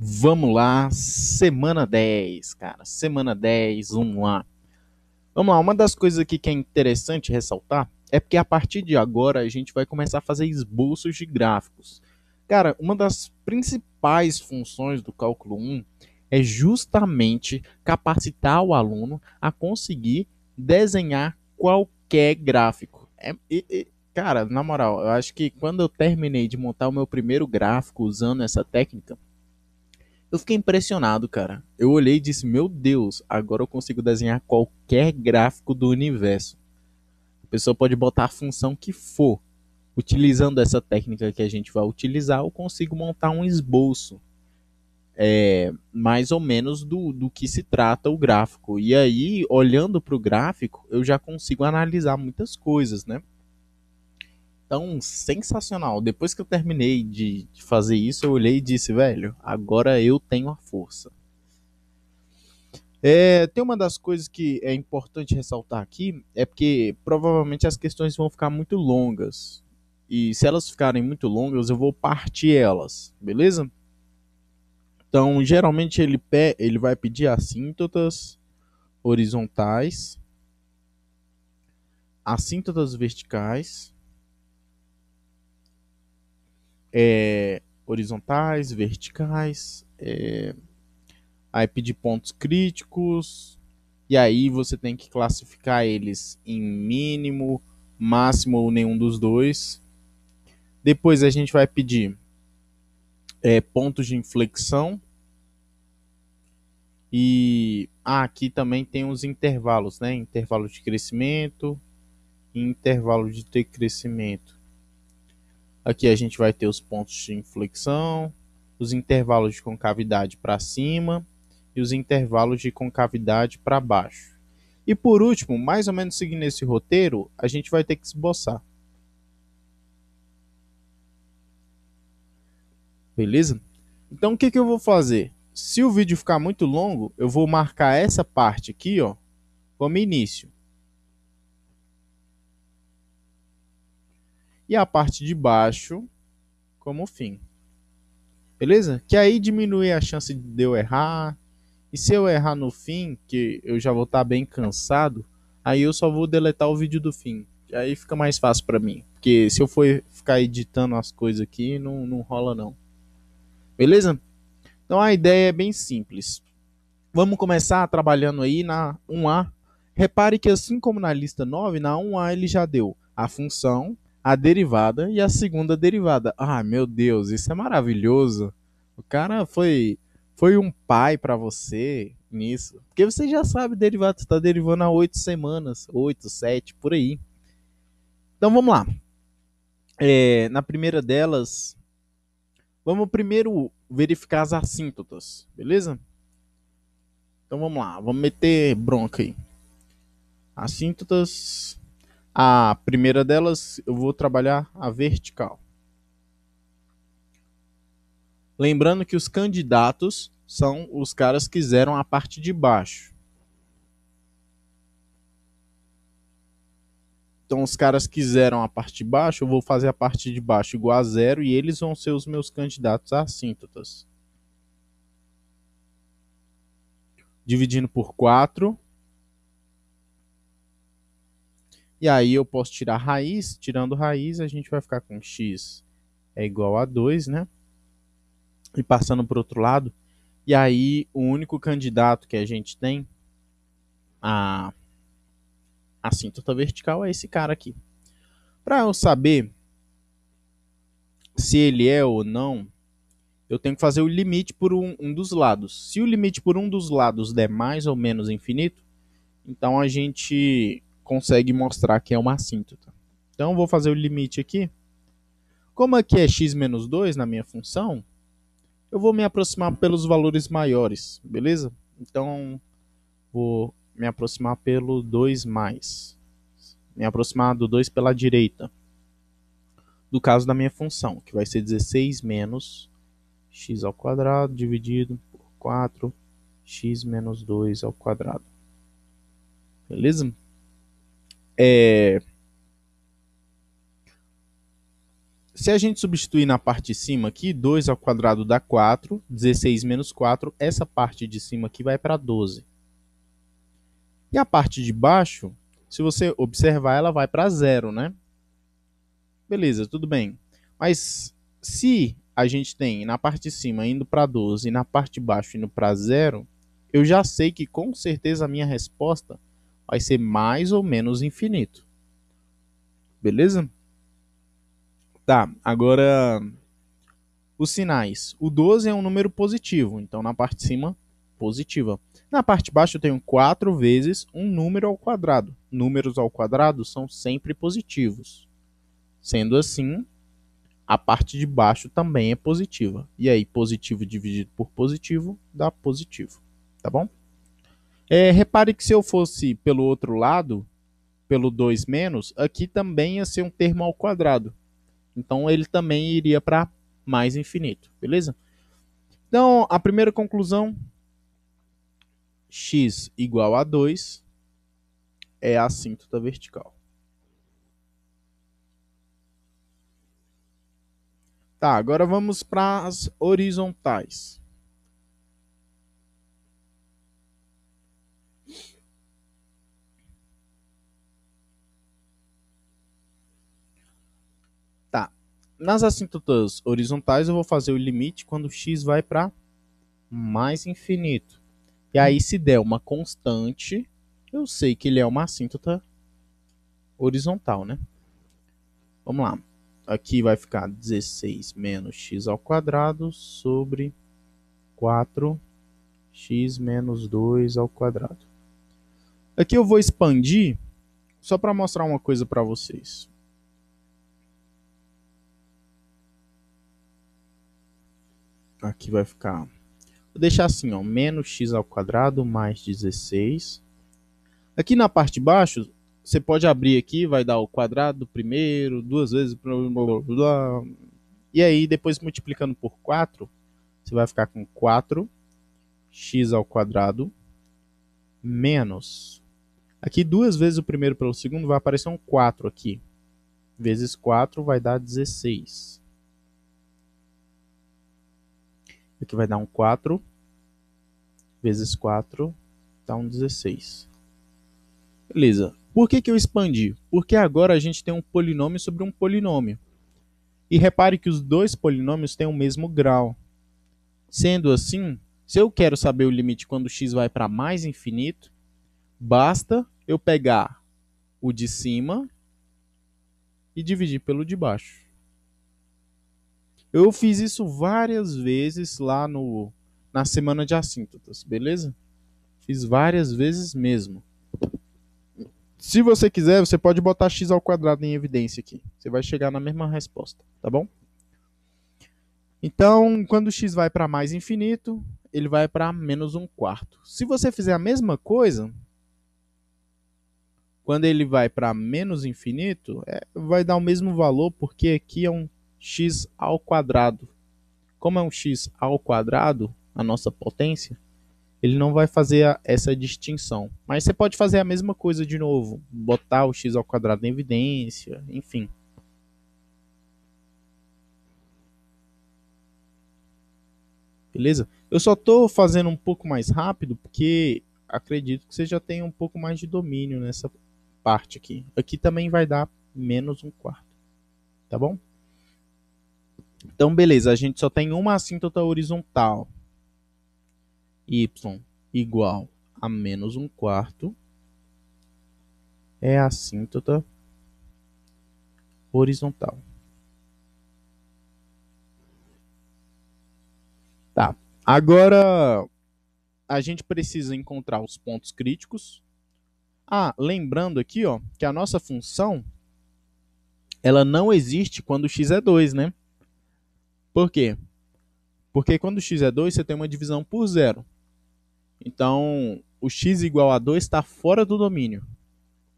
Vamos lá, semana 10, cara. Semana 10, vamos lá. Vamos lá, uma das coisas aqui que é interessante ressaltar é porque a partir de agora a gente vai começar a fazer esboços de gráficos. Cara, uma das principais funções do cálculo 1 é justamente capacitar o aluno a conseguir desenhar qualquer gráfico. Cara, na moral, eu acho que quando eu terminei de montar o meu primeiro gráfico usando essa técnica, eu fiquei impressionado, cara. Eu olhei e disse: Meu Deus, agora eu consigo desenhar qualquer gráfico do universo. A pessoa pode botar a função que for. Utilizando essa técnica que a gente vai utilizar, eu consigo montar um esboço mais ou menos do que se trata o gráfico. E aí, olhando para o gráfico, eu já consigo analisar muitas coisas, né? Então, sensacional. Depois que eu terminei de fazer isso, eu olhei e disse: Velho, agora eu tenho a força. Tem uma das coisas que é importante ressaltar aqui, é porque provavelmente as questões vão ficar muito longas. E se elas ficarem muito longas, eu vou partir elas, beleza? Então, geralmente ele vai pedir assíntotas horizontais, assíntotas verticais, horizontais, verticais, aí pedir pontos críticos, e aí você tem que classificar eles em mínimo, máximo ou nenhum dos dois. Depois a gente vai pedir pontos de inflexão. E aqui também tem os intervalos, né? Intervalo de crescimento e intervalo de decrescimento. Aqui a gente vai ter os pontos de inflexão, os intervalos de concavidade para cima e os intervalos de concavidade para baixo. E por último, mais ou menos seguindo esse roteiro, a gente vai ter que esboçar. Beleza? Então o que eu vou fazer? Se o vídeo ficar muito longo, eu vou marcar essa parte aqui, ó, como início. E a parte de baixo como fim. Beleza? Que aí diminui a chance de eu errar. E se eu errar no fim, que eu já vou estar bem cansado, aí eu só vou deletar o vídeo do fim. Aí fica mais fácil para mim. Porque se eu for ficar editando as coisas aqui, não rola não. Beleza? Então a ideia é bem simples. Vamos começar trabalhando aí na 1A. Repare que assim como na lista 9, na 1A ele já deu a função, a derivada e a segunda derivada. Ah, meu Deus, isso é maravilhoso. O cara foi um pai para você nisso. Porque você já sabe derivada, você está derivando há 8 semanas, 8, 7, por aí. Então vamos lá. Na primeira delas, vamos primeiro verificar as assíntotas, beleza? Então vamos lá, vamos meter bronca aí. Assíntotas. A primeira delas, eu vou trabalhar a vertical. Lembrando que os candidatos são os caras que fizeram a parte de baixo. Então, os caras que fizeram a parte de baixo, eu vou fazer a parte de baixo igual a zero e eles vão ser os meus candidatos a assíntotas. Dividindo por 4. E aí eu posso tirar raiz. Tirando raiz, a gente vai ficar com x é igual a 2, né? E passando para o outro lado. E aí, o único candidato que a gente tem a assíntota vertical é esse cara aqui. Para eu saber se ele é ou não, eu tenho que fazer o limite por um dos lados. Se o limite por um dos lados der mais ou menos infinito, então a gente consegue mostrar que é uma assíntota. Então eu vou fazer o limite aqui. Como aqui é x menos 2 na minha função, eu vou me aproximar pelos valores maiores, beleza? Então vou me aproximar pelo 2 mais. Me aproximar do 2 pela direita. Do caso da minha função, que vai ser 16 menos x ao quadrado dividido por 4x menos 2 ao quadrado. Beleza? se a gente substituir na parte de cima aqui, 2 ao quadrado dá 4, 16 menos 4, essa parte de cima aqui vai para 12. E a parte de baixo, se você observar, ela vai para 0, né? Beleza, tudo bem. Mas se a gente tem na parte de cima indo para 12 e na parte de baixo indo para 0, eu já sei que com certeza a minha resposta vai ser mais ou menos infinito. Beleza? Tá, agora os sinais. O 12 é um número positivo, então na parte de cima, positiva. Na parte de baixo eu tenho 4 vezes um número ao quadrado. Números ao quadrado são sempre positivos. Sendo assim, a parte de baixo também é positiva. E aí, positivo dividido por positivo dá positivo. Tá bom? Repare que se eu fosse pelo outro lado, pelo 2 menos, aqui também ia ser um termo ao quadrado. Então, ele também iria para mais infinito. Beleza? Então, a primeira conclusão, x igual a 2 é a assíntota vertical. Tá, agora vamos para as horizontais. Tá, nas assíntotas horizontais eu vou fazer o limite quando x vai para mais infinito. E aí, se der uma constante, eu sei que ele é uma assíntota horizontal, né? Vamos lá. Aqui vai ficar 16 menos x ao quadrado sobre 4x menos 2 ao quadrado. Aqui eu vou expandir só para mostrar uma coisa para vocês. Aqui vai ficar... Vou deixar assim, ó, menos x ao quadrado mais 16. Aqui na parte de baixo, você pode abrir aqui, vai dar o quadrado do primeiro, duas vezes, blá, blá, blá, e aí depois multiplicando por 4, você vai ficar com 4x ao quadrado menos. Aqui duas vezes o primeiro pelo segundo vai aparecer um 4 aqui. Vezes 4 vai dar 16. Aqui vai dar um 4 vezes 4 dá um 16. Beleza. Por que eu expandi? Porque agora a gente tem um polinômio sobre um polinômio. E repare que os dois polinômios têm o mesmo grau. Sendo assim, se eu quero saber o limite quando x vai para mais infinito, basta eu pegar o de cima e dividir pelo de baixo. Eu fiz isso várias vezes lá na semana de assíntotas, beleza? Fiz várias vezes mesmo. Se você quiser, você pode botar x ao quadrado em evidência aqui. Você vai chegar na mesma resposta, tá bom? Então, quando x vai para mais infinito, ele vai para menos 1/4. Se você fizer a mesma coisa, quando ele vai para menos infinito, vai dar o mesmo valor, porque aqui é um x ao quadrado. Como é um x ao quadrado, a nossa potência, ele não vai fazer essa distinção. Mas você pode fazer a mesma coisa de novo, botar o x ao quadrado em evidência, enfim. Beleza? Eu só estou fazendo um pouco mais rápido porque acredito que você já tem um pouco mais de domínio nessa parte aqui. Aqui também vai dar menos 1/4. Tá bom? Então, beleza. A gente só tem uma assíntota horizontal. Y igual a menos 1/4 é a assíntota horizontal. Tá. Agora, a gente precisa encontrar os pontos críticos. Lembrando aqui, ó, que a nossa função ela não existe quando x é 2, né? Por quê? Porque quando x é 2, você tem uma divisão por zero. Então, o x igual a 2 está fora do domínio.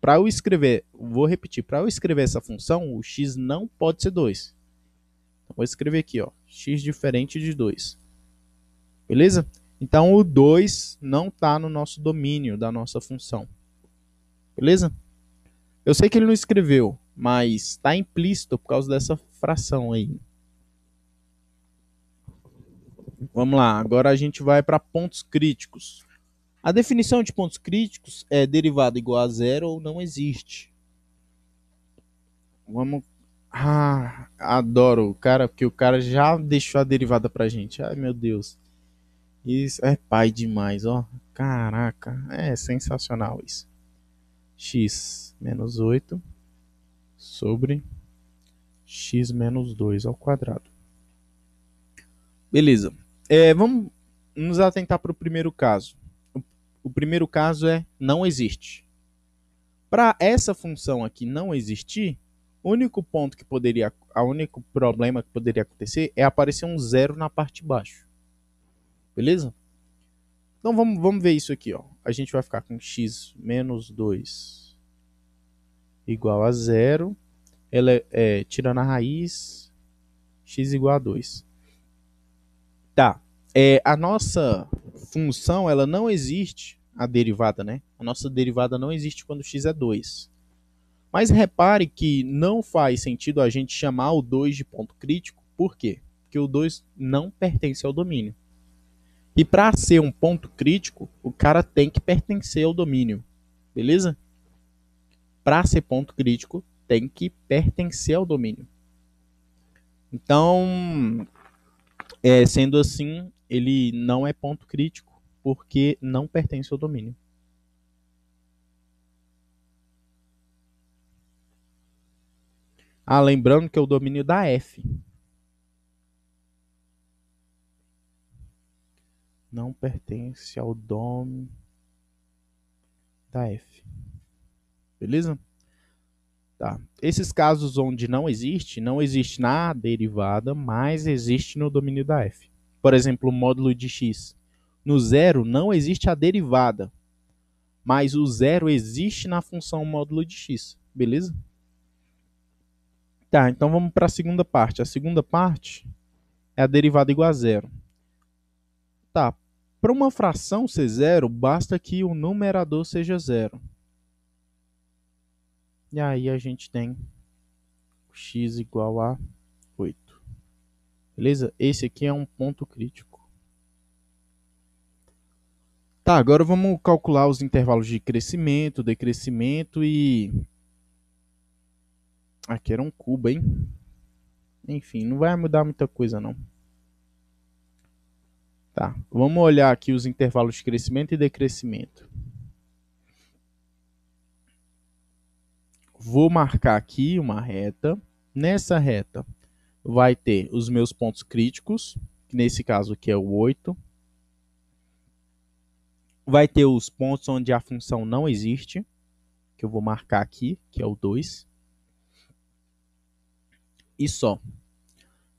Para eu escrever, vou repetir, para eu escrever essa função, o x não pode ser 2. Então, vou escrever aqui, ó, x diferente de 2. Beleza? Então, o 2 não está no nosso domínio da nossa função. Beleza? Eu sei que ele não escreveu, mas está implícito por causa dessa fração aí. Vamos lá, agora a gente vai para pontos críticos. A definição de pontos críticos é derivada igual a zero ou não existe. Vamos. Ah, adoro o cara, porque o cara já deixou a derivada pra gente. Ai, meu Deus. Isso é pai demais, ó. Caraca, é sensacional isso. X menos 8 sobre x menos 2 ao quadrado. Beleza. Vamos nos atentar para o primeiro caso. O primeiro caso é não existe. Para essa função aqui não existir, o único problema que poderia acontecer é aparecer um zero na parte de baixo. Beleza? Então vamos ver isso aqui, ó. A gente vai ficar com x menos 2 igual a zero. Tirando a raiz, x igual a 2. Tá. A nossa função, ela não existe, a derivada, né? A nossa derivada não existe quando x é 2. Mas repare que não faz sentido a gente chamar o 2 de ponto crítico. Por quê? Porque o 2 não pertence ao domínio. E para ser um ponto crítico, o cara tem que pertencer ao domínio. Beleza? Para ser ponto crítico, tem que pertencer ao domínio. Então, sendo assim, ele não é ponto crítico porque não pertence ao domínio. Lembrando que é o domínio da F. Não pertence ao dom da F. Beleza? Tá. Esses casos onde não existe na derivada, mas existe no domínio da F. Por exemplo, o módulo de x. No zero não existe a derivada, mas o zero existe na função módulo de x. Beleza? Tá, então vamos para a segunda parte. A segunda parte é a derivada igual a zero. Tá, para uma fração ser zero, basta que o numerador seja zero. E aí a gente tem x igual a 8. Beleza? Esse aqui é um ponto crítico. Tá, agora vamos calcular os intervalos de crescimento, decrescimento e... Aqui era um cubo, hein? Enfim, não vai mudar muita coisa, não. Tá, vamos olhar aqui os intervalos de crescimento e decrescimento. Vou marcar aqui uma reta. Nessa reta vai ter os meus pontos críticos, que nesse caso aqui é o 8. Vai ter os pontos onde a função não existe, que eu vou marcar aqui, que é o 2. E só.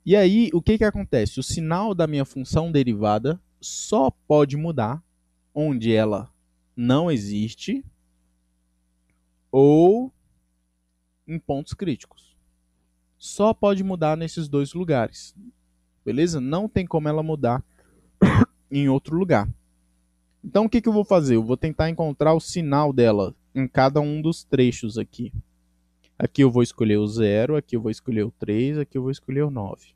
E aí, o que acontece? O sinal da minha função derivada só pode mudar onde ela não existe ou em pontos críticos. Só pode mudar nesses dois lugares. Beleza? Não tem como ela mudar em outro lugar. Então, o que eu vou fazer? Eu vou tentar encontrar o sinal dela em cada um dos trechos aqui. Aqui eu vou escolher o 0, aqui eu vou escolher o 3, aqui eu vou escolher o 9.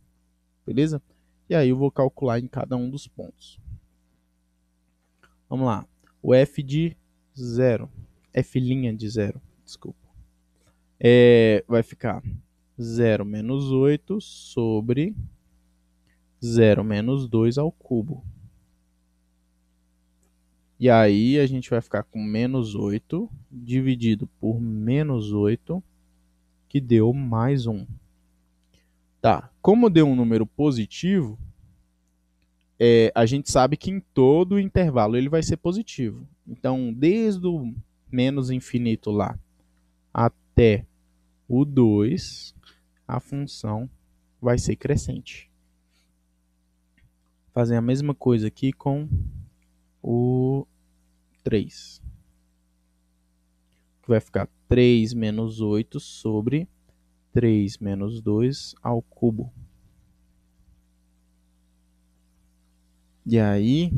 Beleza? E aí eu vou calcular em cada um dos pontos. Vamos lá. O f de 0. F' de 0. Desculpa. Vai ficar 0 menos 8 sobre 0 menos 2 ao cubo. E aí a gente vai ficar com menos 8 dividido por menos 8, que deu mais 1. Tá, como deu um número positivo, a gente sabe que em todo o intervalo ele vai ser positivo. Então, desde o menos infinito lá até o 2, a função vai ser crescente. Fazer a mesma coisa aqui com o 3. Que vai ficar 3 menos 8 sobre 3 menos 2 ao cubo. E aí,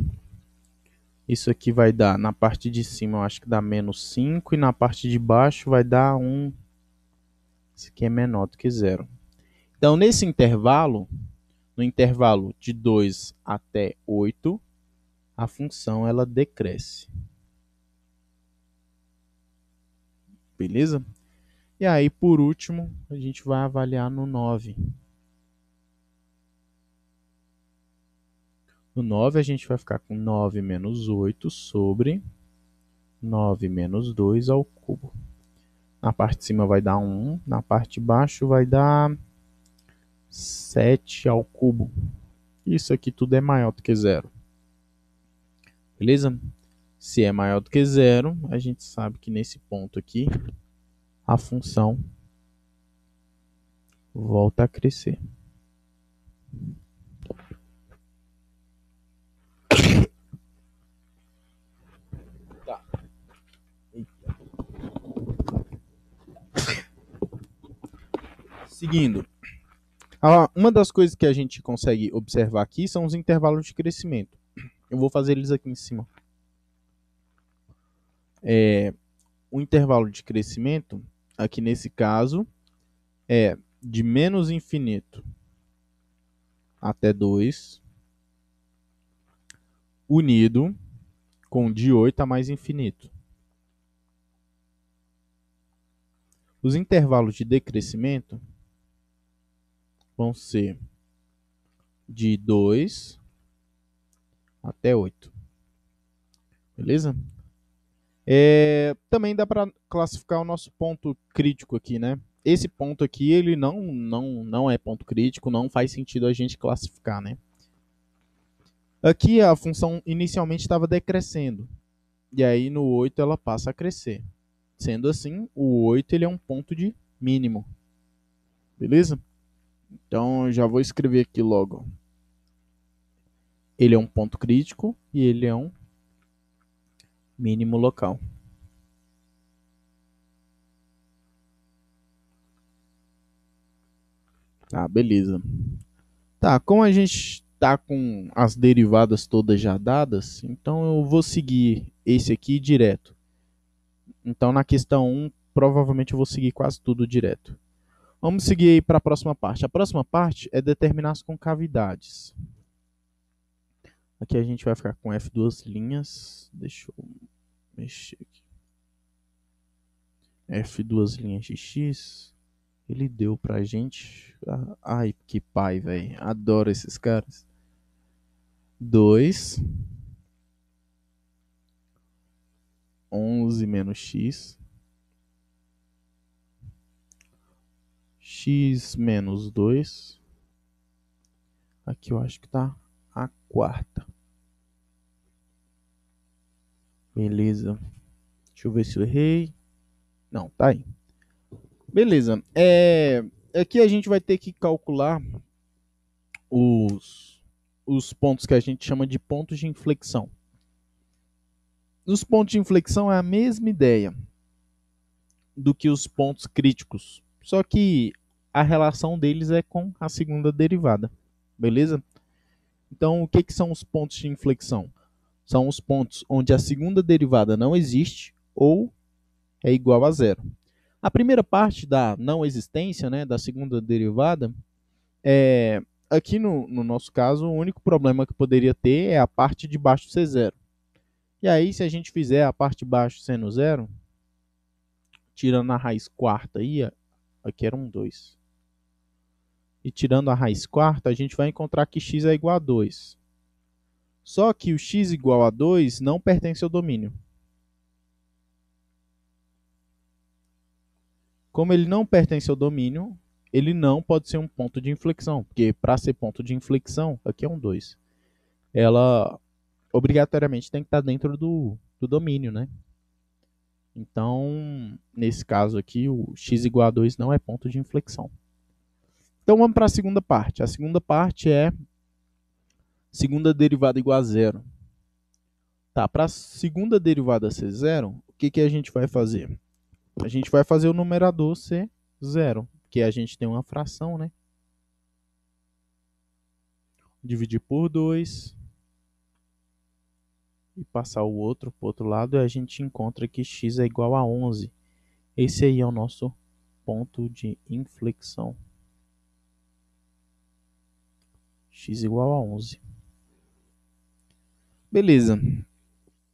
isso aqui vai dar, na parte de cima eu acho que dá menos 5, e na parte de baixo vai dar um Esse aqui é menor do que zero. Então, nesse intervalo, no intervalo de 2 até 8, a função ela decresce. Beleza? E aí, por último, a gente vai avaliar no 9. No 9, a gente vai ficar com 9 menos 8 sobre 9 menos 2 ao cubo. Na parte de cima vai dar 1, na parte de baixo vai dar 7 ao cubo. Isso aqui tudo é maior do que zero. Beleza? Se é maior do que zero, a gente sabe que nesse ponto aqui, a função volta a crescer. Tá. Seguindo. Uma das coisas que a gente consegue observar aqui são os intervalos de crescimento. Eu vou fazer eles aqui em cima. O intervalo de crescimento, aqui nesse caso, é de menos infinito até 2, unido com de 8 a mais infinito. Os intervalos de decrescimento vão ser de 2 até 8. Beleza? Também dá para classificar o nosso ponto crítico aqui, né? Esse ponto aqui, ele não é ponto crítico, não faz sentido a gente classificar, né? Aqui a função inicialmente estava decrescendo, e aí no 8 ela passa a crescer. Sendo assim, o 8 ele é um ponto de mínimo. Beleza? Então eu já vou escrever aqui logo. Ele é um ponto crítico e ele é um mínimo local. Tá, beleza. Tá, como a gente tá com as derivadas todas já dadas, então eu vou seguir esse aqui direto. Então na questão 1, provavelmente eu vou seguir quase tudo direto. Vamos seguir aí para a próxima parte. A próxima parte é determinar as concavidades. Aqui a gente vai ficar com F duas linhas. Deixa eu mexer aqui. F duas linhas de X. Ele deu pra gente. Ai, que pai, velho. Adoro esses caras. 2. 11 menos X. X menos 2. Aqui eu acho que tá a quarta. Beleza. Deixa eu ver se eu errei. Não, tá aí. Beleza. Aqui a gente vai ter que calcular os pontos que a gente chama de pontos de inflexão. Os pontos de inflexão é a mesma ideia do que os pontos críticos, só que a relação deles é com a segunda derivada. Beleza? Então, o que são os pontos de inflexão? São os pontos onde a segunda derivada não existe ou é igual a zero. A primeira parte da não existência, né, da segunda derivada, aqui no nosso caso, o único problema que poderia ter é a parte de baixo ser zero. E aí, se a gente fizer a parte de baixo sendo zero, tirando a raiz quarta aí, aqui era um 2. E tirando a raiz quarta, a gente vai encontrar que x é igual a 2. Só que o x igual a 2 não pertence ao domínio. Como ele não pertence ao domínio, ele não pode ser um ponto de inflexão, porque para ser ponto de inflexão, aqui é um 2. Ela obrigatoriamente tem que estar dentro do domínio, né? Então, nesse caso aqui, o x igual a 2 não é ponto de inflexão. Então, vamos para a segunda parte. A segunda parte é segunda derivada igual a zero. Tá, para a segunda derivada ser zero, o que a gente vai fazer? A gente vai fazer o numerador ser zero, porque a gente tem uma fração, né? Dividir por 2 e passar o outro para o outro lado, e a gente encontra que x é igual a 11. Esse aí é o nosso ponto de inflexão. X igual a 11. Beleza.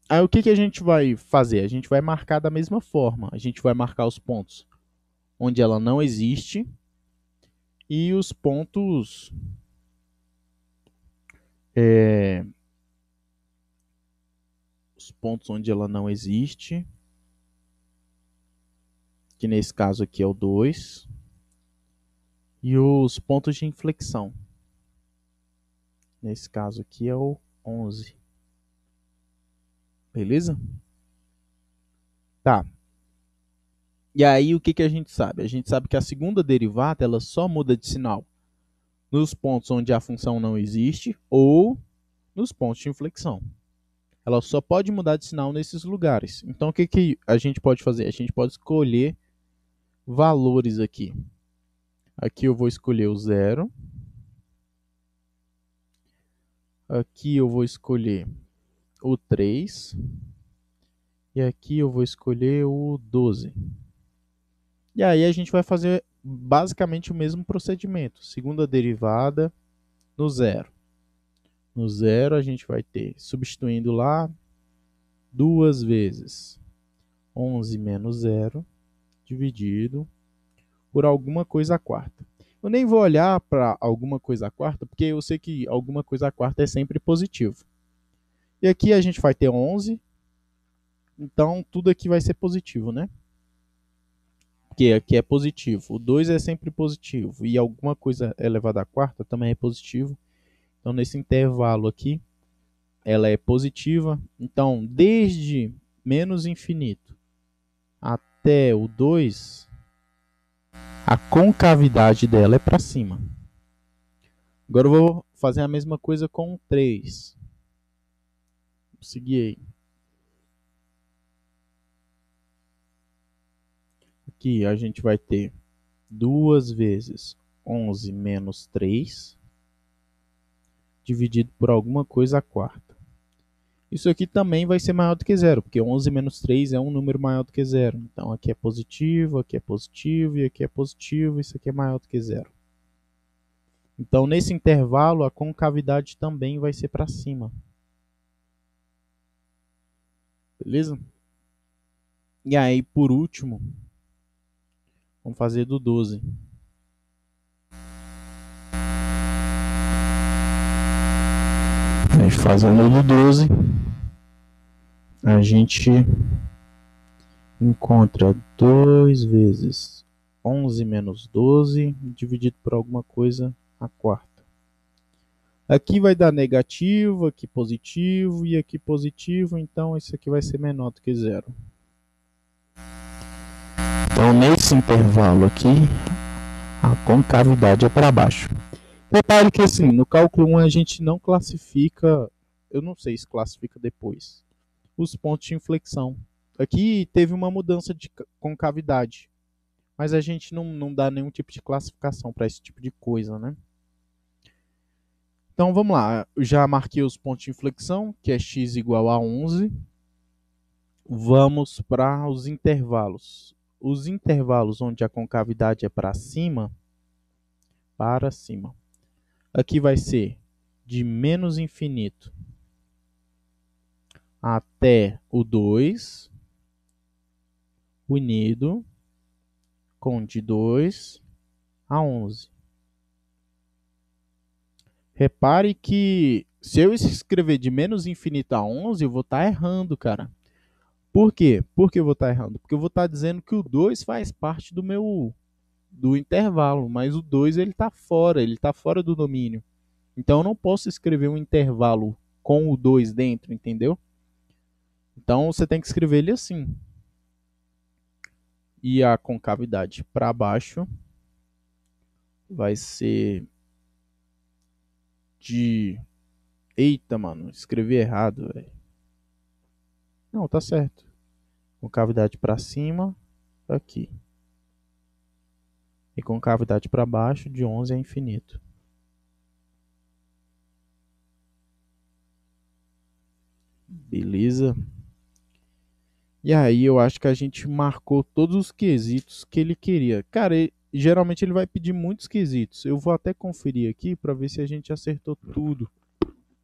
Aí o que a gente vai fazer? A gente vai marcar da mesma forma. A gente vai marcar os pontos onde ela não existe e os pontos onde ela não existe, que nesse caso aqui é o 2, e os pontos de inflexão. Nesse caso aqui é o 11. Beleza? Tá. E aí o que a gente sabe? A gente sabe que a segunda derivada ela só muda de sinal nos pontos onde a função não existe ou nos pontos de inflexão. Ela só pode mudar de sinal nesses lugares. Então o que a gente pode fazer? A gente pode escolher valores aqui. Aqui eu vou escolher o 0. Aqui eu vou escolher o 3. E aqui eu vou escolher o 12. E aí a gente vai fazer basicamente o mesmo procedimento. Segunda derivada no 0. No 0 a gente vai ter, substituindo lá, 2 vezes 11 menos 0, dividido por alguma coisa a quarta. Eu nem vou olhar para alguma coisa a quarta, porque eu sei que alguma coisa a quarta é sempre positivo. E aqui a gente vai ter 11, então tudo aqui vai ser positivo, né? Porque aqui é positivo. O 2 é sempre positivo. E alguma coisa elevada à quarta também é positivo. Então, nesse intervalo aqui, ela é positiva. Então, desde menos infinito até o 2, a concavidade dela é para cima. Agora eu vou fazer a mesma coisa com o 3. Vou seguir aí. Aqui a gente vai ter 2 vezes 11 menos 3, dividido por alguma coisa a quarta. Isso aqui também vai ser maior do que zero, porque 11 menos 3 é um número maior do que zero. Então aqui é positivo e aqui é positivo, isso aqui é maior do que zero. Então nesse intervalo a concavidade também vai ser para cima. Beleza? E aí por último, vamos fazer do 12. Fazendo do 12, a gente encontra 2 vezes 11 menos 12, dividido por alguma coisa a quarta. Aqui vai dar negativo, aqui positivo e aqui positivo, então isso aqui vai ser menor do que zero. Então, nesse intervalo aqui, a concavidade é para baixo. Repare que assim, no cálculo 1 a gente não classifica, eu não sei se classifica depois, os pontos de inflexão. Aqui teve uma mudança de concavidade, mas a gente não dá nenhum tipo de classificação para esse tipo de coisa, né? Então vamos lá, eu já marquei os pontos de inflexão, que é x igual a 11. Vamos para os intervalos. Os intervalos onde a concavidade é para cima, aqui vai ser de menos infinito até o 2, unido com de 2 a 11. Repare que se eu escrever de menos infinito a 11, eu vou estar errando, cara. Por quê? Por que eu vou estar errando? Porque eu vou estar dizendo que o 2 faz parte do intervalo, mas o 2 ele está fora do domínio. Então eu não posso escrever um intervalo com o 2 dentro, entendeu? Então você tem que escrever ele assim. E a concavidade para baixo vai ser de... Eita, mano, escrevi errado, velho. Não, tá certo. Concavidade para cima, aqui. E concavidade para baixo, de 11 a infinito. Beleza? E aí eu acho que a gente marcou todos os quesitos que ele queria. Cara, geralmente ele vai pedir muitos quesitos. Eu vou até conferir aqui para ver se a gente acertou tudo.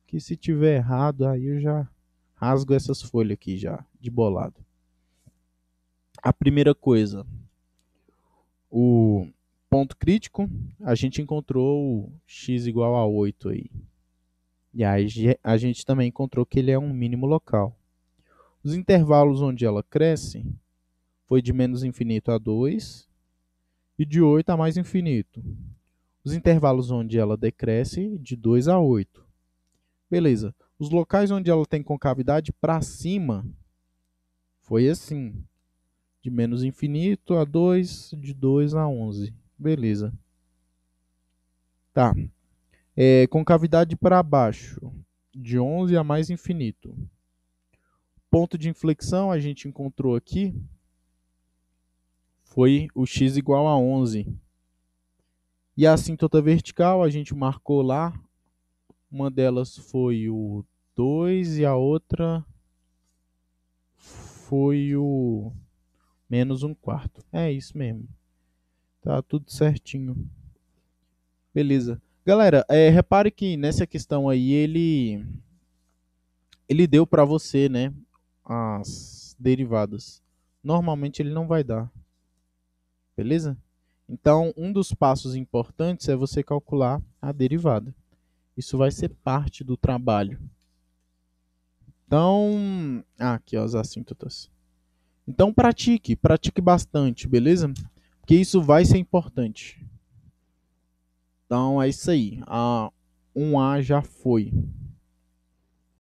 Que se tiver errado, aí eu já rasgo essas folhas aqui já, de bolado. A primeira coisa, o ponto crítico, a gente encontrou o x igual a 8 aí. E aí a gente também encontrou que ele é um mínimo local. Os intervalos onde ela cresce foi de menos infinito a 2 e de 8 a mais infinito. Os intervalos onde ela decresce de 2 a 8. Beleza. Os locais onde ela tem concavidade para cima foi assim. De menos infinito a 2, de 2 a 11. Beleza. Tá. Concavidade para baixo. De 11 a mais infinito. Ponto de inflexão a gente encontrou aqui. Foi o x igual a 11. E a assíntota vertical a gente marcou lá. Uma delas foi o 2 e a outra foi o menos 1/4. É isso mesmo. Tá tudo certinho. Beleza. Galera, repare que nessa questão aí ele deu para você, né, as derivadas. Normalmente ele não vai dar. Beleza? Então, um dos passos importantes é você calcular a derivada. Isso vai ser parte do trabalho. Então, aqui ó, as assíntotas. Então pratique bastante, beleza? Porque isso vai ser importante. Então é isso aí. A 1A já foi.